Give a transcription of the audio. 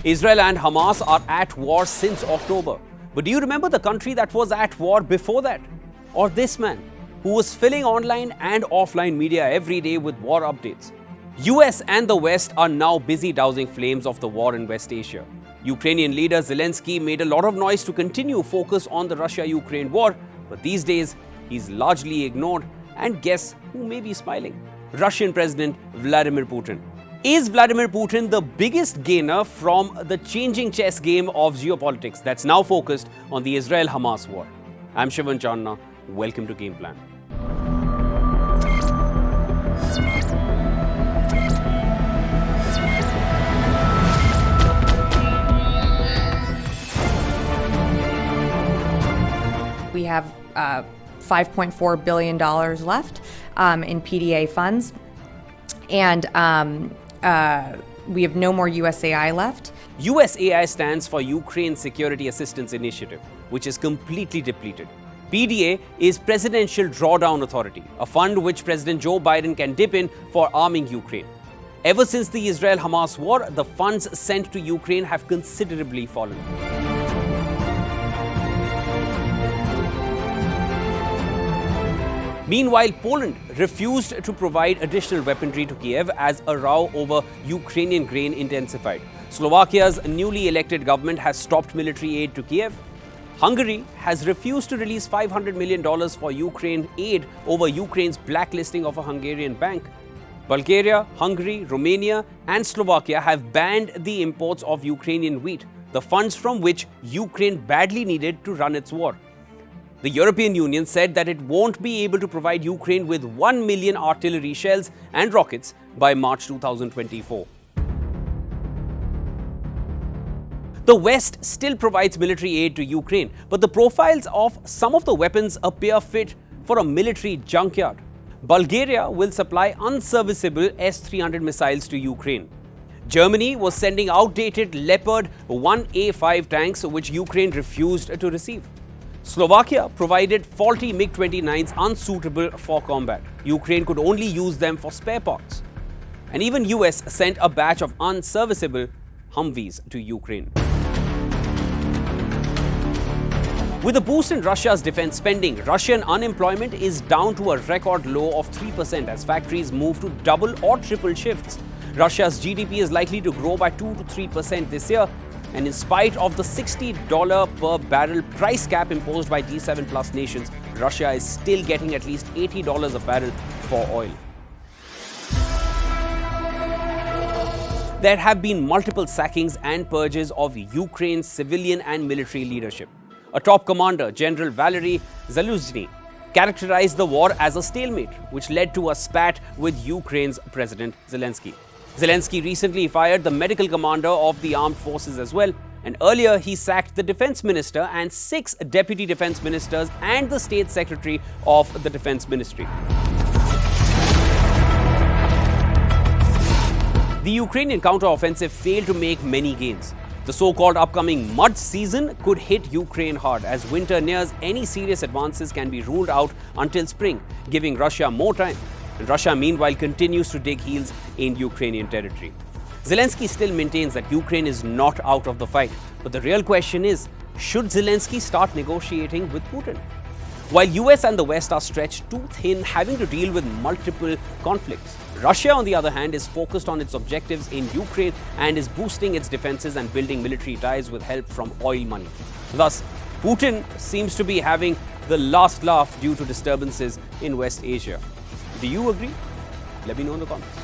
Israel and Hamas are at war since October. But do you remember the country that was at war before that? Or this man, who was filling online and offline media every day with war updates? US and the West are now busy dousing flames of the war in West Asia. Ukrainian leader Zelensky made a lot of noise to continue focus on the Russia-Ukraine war, but these days he's largely ignored. And guess who may be smiling? Russian President Vladimir Putin. Is Vladimir Putin the biggest gainer from the changing chess game of geopolitics that's now focused on the Israel-Hamas war? I'm Shivan Chanana. Welcome to Game Plan. We have $5.4 billion left in PDA funds, and we have no more USAI left. USAI stands for Ukraine Security Assistance Initiative, which is completely depleted. PDA is Presidential Drawdown Authority, a fund which President Joe Biden can dip in for arming Ukraine. Ever since the Israel-Hamas war, the funds sent to Ukraine have considerably fallen. Meanwhile, Poland refused to provide additional weaponry to Kiev as a row over Ukrainian grain intensified. Slovakia's newly elected government has stopped military aid to Kiev. Hungary has refused to release $500 million for Ukraine aid over Ukraine's blacklisting of a Hungarian bank. Bulgaria, Hungary, Romania, and Slovakia have banned the imports of Ukrainian wheat, the funds from which Ukraine badly needed to run its war. The European Union said that it won't be able to provide Ukraine with 1 million artillery shells and rockets by March 2024. The West still provides military aid to Ukraine, but the profiles of some of the weapons appear fit for a military junkyard. Bulgaria will supply unserviceable S-300 missiles to Ukraine. Germany was sending outdated Leopard 1A5 tanks, which Ukraine refused to receive. Slovakia provided faulty MiG-29s unsuitable for combat. Ukraine could only use them for spare parts. And even US sent a batch of unserviceable Humvees to Ukraine. With a boost in Russia's defense spending, Russian unemployment is down to a record low of 3% as factories move to double or triple shifts. Russia's GDP is likely to grow by 2 to 3% this year. And in spite of the $60 per barrel price cap imposed by G7 plus nations, Russia is still getting at least $80 a barrel for oil. There have been multiple sackings and purges of Ukraine's civilian and military leadership. A top commander, General Valery Zelensky, characterized the war as a stalemate, which led to a spat with Ukraine's President Zelensky. Zelensky recently fired the medical commander of the armed forces as well, and earlier he sacked the defense minister and 6 deputy defense ministers and the state secretary of the defense ministry. The Ukrainian counteroffensive failed to make many gains. The so-called upcoming mud season could hit Ukraine hard. As winter nears, any serious advances can be ruled out until spring, giving Russia more time. And Russia, meanwhile, continues to dig heels in Ukrainian territory. Zelensky still maintains that Ukraine is not out of the fight. But the real question is, should Zelensky start negotiating with Putin? While US and the West are stretched too thin, having to deal with multiple conflicts, Russia, on the other hand, is focused on its objectives in Ukraine and is boosting its defenses and building military ties with help from oil money. Thus, Putin seems to be having the last laugh due to disturbances in West Asia. Do you agree? Let me know in the comments.